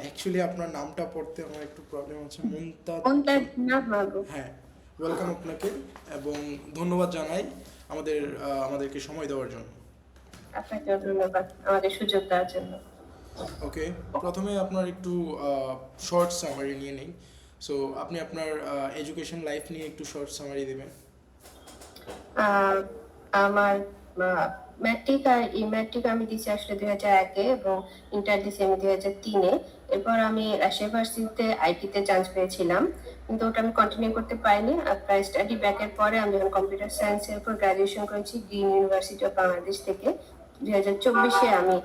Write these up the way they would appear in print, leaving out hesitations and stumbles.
Actually আপনার নামটা পড়তে আমার একটু প্রবলেম হচ্ছে, মুনতাজ। কোনটা না বাবু? হ্যাঁ, ওয়েলকাম আপনাকে, এবং ধন্যবাদ জানাই আমাদেরকে সময় দেওয়ার জন্য। আপনাকেও ধন্যবাদ আমাদের সুযোগ দেওয়ার জন্য। ওকে, প্রথমে আপনার একটু শর্ট সামারি নিয়ে নিই। সো আপনি আপনার এডুকেশন লাইফ নিয়ে একটু শর্ট সামারি দেবেন। আহ, আমার ম্যাট্রিক আর ম্যাট্রিক আমি দিচ্ছি আসলে 2001-এ এবং ইন্টার দিচ্ছি আমি 2003-এ। এরপর আমি রাজশাহী ভার্সিটিতে আইটিতে চান্স পেয়েছিলাম, কিন্তু ওটা আমি কন্টিনিউ করতে পারিনি। আপনার স্টাডি ব্যাকের পরে আমি যখন কম্পিউটার সায়েন্সের উপর গ্রাজুয়েশন করেছি গ্রিন ইউনিভার্সিটি অফ বাংলাদেশ থেকে, 2024-এ আমি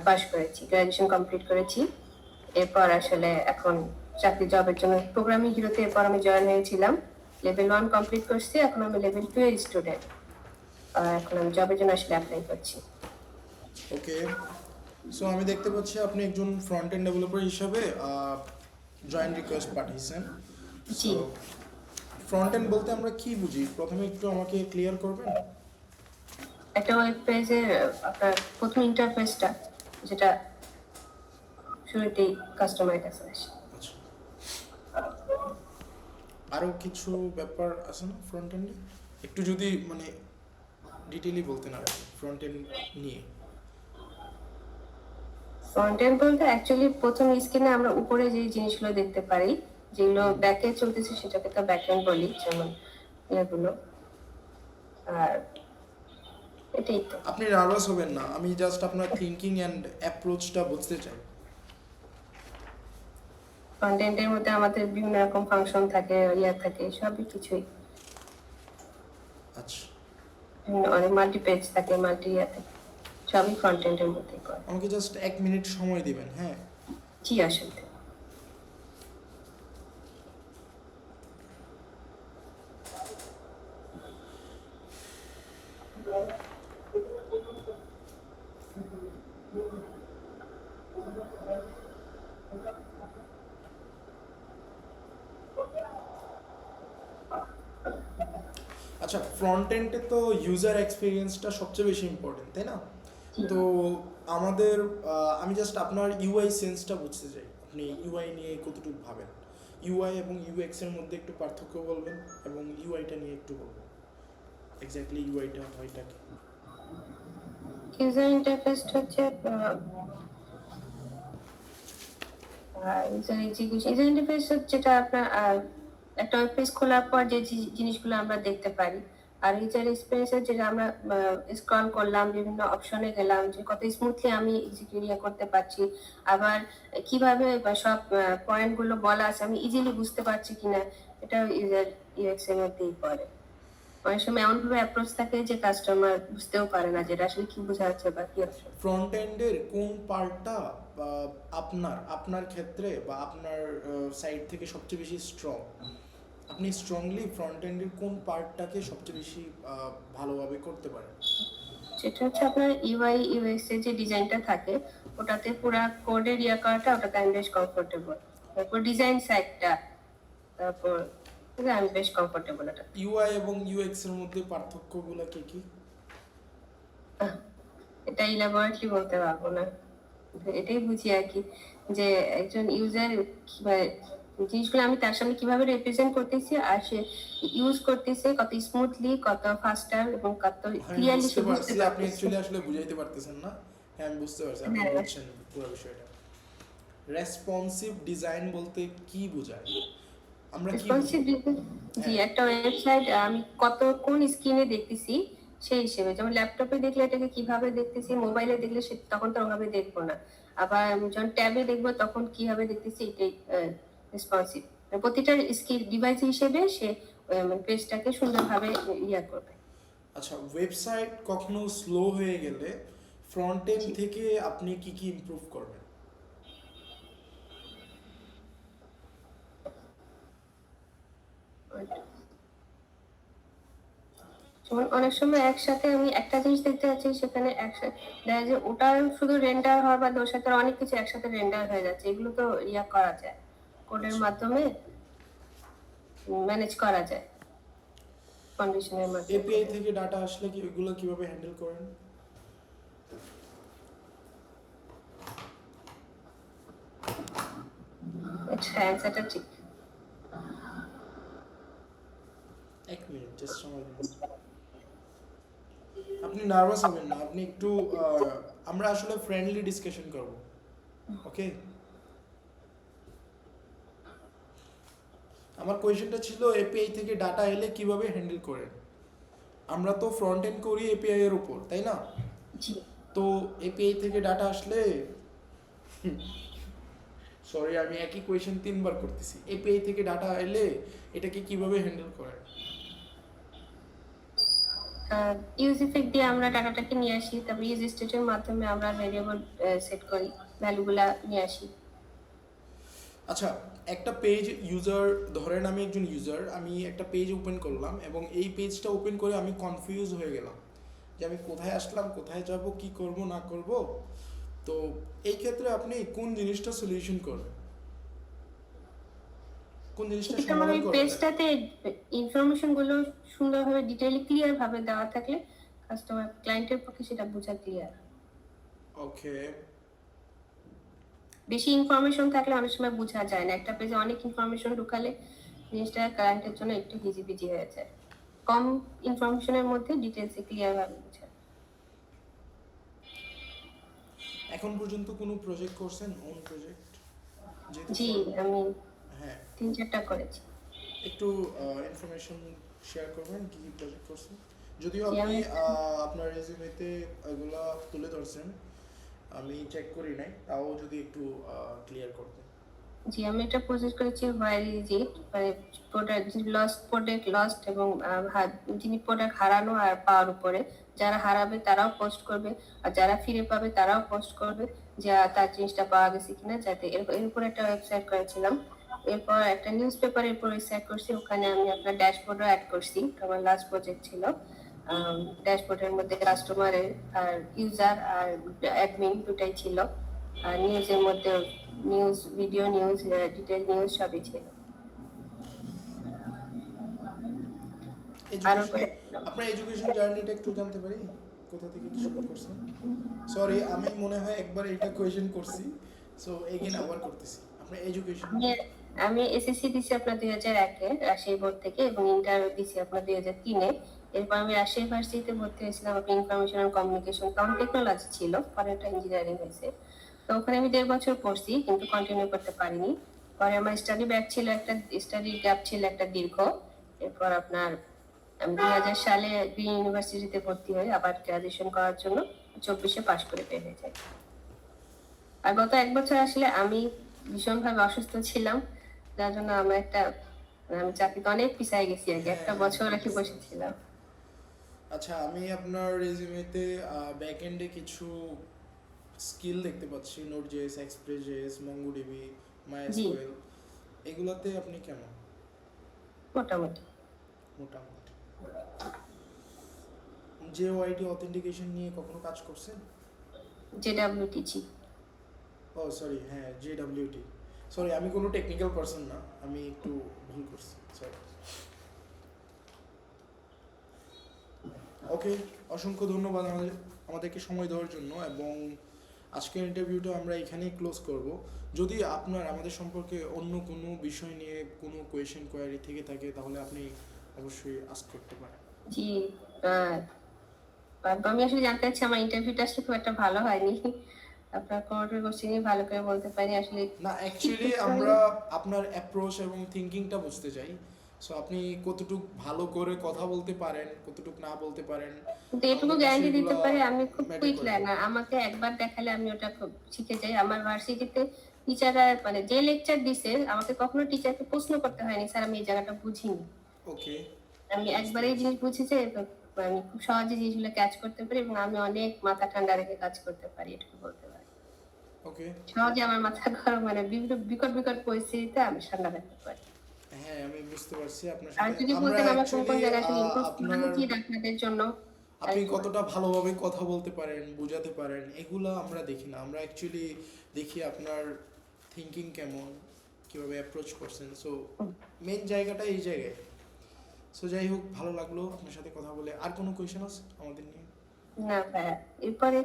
পাশ করেছি, গ্রাজুয়েশন কমপ্লিট করেছি। এরপর আসলে এখন চাকরি জবের জন্য প্রোগ্রামিং হিরোতে এরপর আমি জয়েন হয়েছিলাম। লেভেল 1 কমপ্লিট করছি, এখন আমি লেভেল 2 এর স্টুডেন্ট। এখন আমি জবের জন্য আসলে অ্যাপ্লাই করছি। ওকে, সো আমি দেখতে পাচ্ছি আপনি একজন ফ্রন্ট এন্ড ডেভেলপার হিসাবে জয়েন রিকোয়েস্ট পাঠিয়েছেন। জি, সো ফ্রন্ট এন্ড বলতে আমরা কি বুঝি, প্রথমে একটু আমাকে ক্লিয়ার করবেন? একটা ওয়েব পেজের আপনার প্রথম ইন্টারফেসটা, যেটা শুরুতেই কাস্টমারের কাছে আসে। আচ্ছা, আরও কিছু ব্যাপার আছে না ফ্রন্ট এন্ডে? একটু যদি মানে ডিটেইলি বলতেন আর ফ্রন্ট এন্ড নিয়ে। ফ্রন্ট এন্ড বলতে অ্যাকচুয়ালি প্রথম স্ক্রিনে আমরা উপরে যে জিনিসগুলো দেখতে পারি, যেগুলো ব্যাকে চলতেছে সেটাকে তো ব্যাক এন্ড বলি, যেমন এগুলো। আর এটাই তো। আপনি নার্ভাস হবেন না, আমি জাস্ট আপনার থিঙ্কিং অ্যান্ড অ্যাপ্রোচটা বুঝতে চাই। ফ্রন্ট এন্ডের মধ্যে আমাদের বিভিন্ন রকম ফাংশন থাকে, থাকে, সবই কিছুই। আচ্ছা, অনেক মাল্টি পেজ থাকে, মাল্টি থাকে, সবই ফ্রন্ট এন্ডের মধ্যে করে। আমাকে জাস্ট 1 মিনিট সময় দিবেন, হ্যাঁ? জি, আসলে আচ্ছা, ফ্রন্ট এন্ডে তো ইউজার এক্সপিরিয়েন্সটা সবচেয়ে বেশি ইম্পর্টেন্ট, তাই না? তো আমাদের আমি জাস্ট আপনার ইউআই সেন্সটা বুঝতে চাই, আপনি ইউআই নিয়ে কতটুকু ভাবেন। ইউআই এবং ইউএক্স এর মধ্যে একটু পার্থক্য বলবেন, এবং ইউআইটা নিয়ে একটু বলবেন, এক্স্যাক্টলি ইউআইটা হয়টা কি। ইউজার ইন্টারফেস হচ্ছে ইউজার এক্সিকিউশন। ইউজার ইন্টারফেস যেটা আপনার একটা ওয়েব পেজ খোলার পর যে জিনিসগুলো আমরা দেখতে পারি, আর ইউজার এক্সপিরিয়েন্স যেটা আমরা স্ক্রল করলাম, বিভিন্ন অপশনে গেলাম, যে কত স্মুথলি আমি এক্সিকিউট করতে পারছি, আবার কিভাবে বা সব পয়েন্ট গুলো বলা আছে আমি ইজিলি বুঝতে পারছি কিনা, এটা ইউজার ইউএক্স এর মধ্যেই পড়ে। অনেক সময় এমন ভাবে অ্যাপ্রোচ থাকে যে কাস্টমার বুঝতেও পারে না যেটা আসলে কি বোঝা যাচ্ছে বা কি অপশন। ফ্রন্ট এন্ডের কোন পার্টটা আপনার আপনার ক্ষেত্রে বা আপনার সাইড থেকে সবচেয়ে বেশি স্ট্রং? আপনি স্ট্রংলি ফ্রন্ট এন্ডের কোন পার্টটাকে সবচেয়ে বেশি ভালোভাবে করতে পারেন? সেটা হচ্ছে আপনার ইউআই ইউএক্স এর যে ডিজাইনটা থাকে, ওটাতে পুরা কোডের করাটা, ওটাতে আমি বেশ কমফোর্টেবল। তারপর ডিজাইন সাইডটা, তারপর আমি বেশ কমফোর্টেবল এটা। ইউআই এবং ইউএক্স এর মধ্যে পার্থক্যগুলো কি কি? এটা ইলাবরেটলি বলতে পারবো না, এটাই বুঝি আর কি, যে একজন ইউজার জিনিসগুলো আমি তার সামনে কিভাবে রিপ্রেজেন্ট করতেছি, আর সে ইউজ করতেছে কত স্মুথলি, কত ফাস্টার এবং কত আমি ক্লিয়ারলি বুঝতে সে বুঝতে পারছি, আপনি পারতেছে। অ্যাকচুয়ালি আসলে বুঝাইতে পারতেছেন না। হ্যাঁ, আমি বুঝতে পারছি আপনি হ্যাঁ, বলছেন পুরো বিষয়টা। রেসপন্সিভ ডিজাইন বলতে কি বোঝায়, আমরা কি বুঝি? রেসপন্সিভ। জি, হ্যাঁ, একটা ওয়েবসাইট আমি কত কোন স্ক্রিনে দেখতেছি সেই হিসেবে, যেমন ল্যাপটপে দেখলে এটাকে কিভাবে দেখতেছি, মোবাইলে দেখলে সে তখন তো ওভাবে দেখবো না, আবার আমি যখন ট্যাবে দেখবো তখন কিভাবে দেখতেছি, এটাই রেসপন্সিভ। প্রতিটা স্ক্রিন ডিভাইস হিসেবে সে পেজটাকে সুন্দরভাবে করবে। আচ্ছা, ওয়েবসাইট কখনো স্লো হয়ে গেলে ফ্রন্ট এন্ড জি, থেকে আপনি কি কি ইমপ্রুভ করবেন? যেমন অনেক সময় একসাথে আমি একটা জিনিস দেখতে যাচ্ছি, সেখানে একসাথে দেখা যায় ওটা শুধু রেন্ডার হওয়ার বাদে ওর সাথে অনেক কিছু একসাথে রেন্ডার হয়ে যাচ্ছে, এগুলো তো করা যায়, কোডের আচ্ছা, মাধ্যমে ম্যানেজ করা যায়। কন্ডিশনের মধ্যে। এপিআই থেকে ডাটা আসলে কি এগুলো কিভাবে হ্যান্ডেল করেন? আচ্ছা, অ্যান্সারটা ঠিক। এক মিনিট, জাস্ট সময় দিন। আপনি নার্ভাস হবেন না, আপনি একটু আমরা আসলে ফ্রেন্ডলি ডিসকাশন করব, ওকে? আমার কোয়েশ্চেনটা ছিল এপিআই থেকে ডাটা এলে কিভাবে হ্যান্ডেল করেন। আমরা তো ফ্রন্ট এন্ড করি এপিআই এর উপর, তাই না? জি। তো এপিআই থেকে ডাটা আসলে, সরি আমি একই কোয়েশ্চেন তিনবার করতেছি, এপিআই থেকে ডাটা এলে এটাকে কিভাবে হ্যান্ডেল করেন? ইউজ ইফেক্ট দিয়ে আমরা ডাটাটাকে নিয়ে আসি, তারপর ইউজ স্টেটের মাধ্যমে আমরা ভেরিয়েবল সেট করি, ভ্যালুগুলা নিয়ে আসি। আচ্ছা, একটা পেজ ইউজার, ধরেন আমি একজন ইউজার, আমি একটা পেজ ওপেন করলাম এবং এই পেজটা ওপেন করে আমি কনফিউজ হয়ে গেলাম যে আমি কোথায় আসলাম, কোথায় যাব, কি করব না করব। তো এই ক্ষেত্রে আপনি কোন জিনিসটা সলিউশন করবেন, কোন জিনিসটা সেক্ষেত্রে আমার সমাধান ওই করবেন? পেজটাতে ইনফরমেশন গুলো সুন্দরভাবে ডিটেইলি ক্লিয়ার ভাবে দেওয়া থাকলে কাস্টমার ক্লায়েন্টের পক্ষে সেটা বোঝা ক্লিয়ার। ওকে। বেশি ইনফরমেশন থাকলে অনেক সময় বোঝা যায় না, একটা পেজে অনেক ইনফরমেশন ঢুকালে জিনিসটা ক্লায়েন্টের জন্য একটু হিজিবিজি হয়ে যায়। কম ইনফরমেশনের মধ্যে ডিটেইলসে ক্লিয়ার ভাবে বোঝা। এখন পর্যন্ত কোনো প্রজেক্ট করছেন, ওন প্রজেক্ট? জি, আমি হ্যাঁ, 3-4টা করেছি। একটু ইনফরমেশন শেয়ার করবেন কি কি প্রজেক্ট করছেন? যদিও জি, আপনি আমি আপনার রেজিউমেতে এগুলা তুলে ধরছেন, আমি চেক করি নাই, তাও যদি একটু ক্লিয়ার করতেন। আমি একটা প্রজেক্ট করেছি হোয়ার ইজ ইট, মানে প্রোডাক্ট লস্ট এবং যিনি প্রোডাক্ট হারানো আর পাওয়ার উপরে, যারা হারাবে তারাও পোস্ট করবে আর যারা ফিরে পাবে তারাও পোস্ট করবে যে তার জিনিসটা পাওয়া গেছে কিনা, যাতে এর উপর একটা ওয়েবসাইট করেছিলাম। এরপর একটা নিউজ পেপারের উপর ওয়েবসাইট করছি, ওখানে আমি আপনার ড্যাশবোর্ডও অ্যাড করছি, আমার লাস্ট প্রজেক্ট ছিল। ড্যাশবোর্ডের মধ্যে কাস্টমারের আর ইউজার আর অ্যাডমিন দুটাই ছিল, আর নিউজের মধ্যে news, video news, detail news সবই ছিল। আরো এডুকেশন, আপনার এডুকেশন জার্নিটা একটু জানতে পারি, কোথা থেকে কি শুরু করছেন? সরি, আমি মনে হয় একবার এটা কোয়েশ্চেন করছি, সো এগেইন আবার করতেছি। আপনার এডুকেশন। আমি এসএসসি দিছি আপনার 2001-এ রাজশাহী বোর্ড থেকে, এবং ইন্টার দিছি আপনার 2003-এ। এরপর আমি রাজশাহী ভার্সিটিতে ভর্তি হয়েছিলাম, আপনার ইনফরমেশন অ্যান্ড কমিউনিকেশন, কারণ টেকনোলজি ছিল, পরে একটা ইঞ্জিনিয়ারিং হয়েছে। তো ওখানে আমি 1.5 বছর পড়ছি, কিন্তু কন্টিনিউ করতে পারিনি। পরে আমার স্টাডি ব্যাক ছিল, একটা স্টাডি গ্যাপ ছিল একটা দীর্ঘ। এরপর আপনার আমি 2000 সালে গ্রিন ইউনিভার্সিটিতে ভর্তি হই আবার গ্রাজুয়েশন করার জন্য, 24-এ পাশ করে বের হয়ে যাই। আর গত 1 বছর আসলে আমি ভীষণভাবে অসুস্থ ছিলাম, যার জন্য আমার একটা আমি চাকরিতে অনেক পিছিয়ে গেছি আর কি, একটা বছর আর কি বসেছিলাম। আচ্ছা, আমি আপনার রেজিউমেতে ব্যাক এন্ডে কিছু স্কিল দেখতে পাচ্ছি, Node JS, Express JS, MongoDB, জি, মাইএসকিউএল। এগুলাতে আপনি কেমন? মোটামুটি। মোটামুটি। জেওআইটি অথেন্টিকেশন নিয়ে কখনো কাজ করছেন? জেডব্লিউটিজি। ও সরি, হ্যাঁ জেডব্লিউটি। সরি, আমি কোনো টেকনিক্যাল পারসন না, আমি একটু ভুল করছি, সরি। ওকে, অসংখ্য ধন্যবাদ আমাদেরকে সময় দেওয়ার জন্য, এবং আজকের ইন্টারভিউটা আমরা এখানেই ক্লোজ করব। যদি আপনার আমাদের সম্পর্কে অন্য কোনো বিষয় নিয়ে কোনো কোয়েশ্চেন কোয়ারি থেকে থাকে তাহলে আপনি অবশ্যই আস্ক করতে পারেন। জি, আমি আসলে জানতে চাচ্ছি, আমার ইন্টারভিউটা আসলে খুব একটা ভালো হয়নি, আপনার কোনোটার কোশ্চেনই ভালো করে বলতে পারি আসলে। না, অ্যাকচুয়ালি আমরা আপনার অ্যাপ্রোচ এবং থিঙ্কিংটা বুঝতে চাই। সো আপনি কতটুকু ভালো করে কথা বলতে পারেন, কতটুকু না বলতে পারেন, কিন্তু এটুকু আমাদের কাছে গ্যারান্টি দিতে এগুলো পারি আমি খুব ম্যাটার কুইক করে। লার্নার, আমাকে একবার দেখালে আমি ওটা খুব শিখে যাই। আমার ভার্সিটিতে টিচাররা মানে যে লেকচার দিছে, আমাকে কখনো টিচারকে প্রশ্ন করতে হয়নি স্যার আমি এই জায়গাটা বুঝিনি, ওকে, আমি একবারেই জিনিস বুঝেছি, আমি খুব সহজে জিনিসগুলো ক্যাচ করতে পারি এবং আমি অনেক মাথা ঠান্ডা রেখে কাজ করতে পারি, এটুকু বলতে পারি। ওকে। সহজে আমার মাথা গরম, মানে বিভিন্ন বিকট বিকট পরিস্থিতিতে আমি ঠান্ডা রাখতে পারি। হ্যাঁ, আমি বুঝতে পারছি আপনার আর সাথে। যদি আমরা বলতেন আমার কোন কোন অ্যাকচুয়ালি জায়গায় আসলে ইমপ্রুভ করা আপনার, উচিত আপনাদের জন্য, আপনি কতটা ভালোভাবে কথা বলতে পারেন, বোঝাতে পারেন, এগুলো আমরা দেখি না। আমরা অ্যাকচুয়ালি দেখি আপনার থিঙ্কিং কেমন, কীভাবে অ্যাপ্রোচ করছেন। সো মেন জায়গাটা এই জায়গায়। সো যাই হোক, ভালো লাগলো আপনার সাথে কথা বলে। আর কোনো কোয়েশ্চেন আছে আমাদের নিয়ে? না ভাইয়া, এরপরে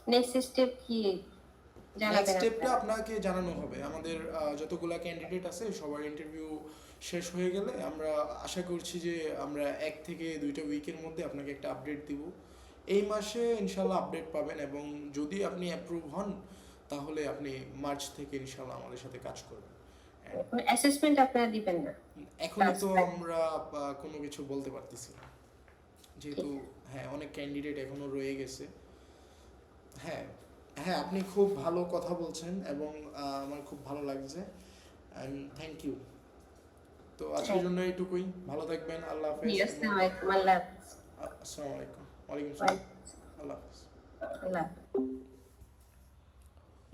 নেক্সট স্টেপ কি নেক্সট জানাবেন স্টেপটা আপনারা? আপনাকে জানানো হবে। আমাদের যতগুলা ক্যান্ডিডেট আছে সবার ইন্টারভিউ শেষ হয়ে গেলে আমরা আশা করছি যে আমরা 1 থেকে 2টা উইকের মধ্যে আপনাকে একটা আপডেট দিব। এই মাসে ইনশাল্লাহ আপডেট পাবেন, এবং যদি আপনি অ্যাপ্রুভ হন তাহলে আপনি মার্চ থেকে ইনশাল্লাহ আমাদের সাথে কাজ করবেন। And অ্যাসেসমেন্ট আপনারা দিবেন না? এখনই তো Transfer. আমরা কোনো কিছু বলতে পারতেছি না, যেহেতু ঠিক হ্যাঁ অনেক ক্যান্ডিডেট এখনো রয়ে গেছে। হ্যাঁ, হ্যাঁ, আপনি খুব ভালো কথা বলছেন এবং আমার খুব ভালো লাগছে, অ্যান্ড থ্যাংক ইউ। তো আজকের আছে। জন্য এইটুকুই। ভালো থাকবেন, আল্লাহ হাফেজ। জি, এবং আসসালামু আলাইকুম, আল্লাহ হাফেজ। আসসালামু আলাইকুম। ওয়ালাইকুম ওয়াই- আসসালাম। আল্লাহ হাফেজ। আল্লাহ হাফেজ।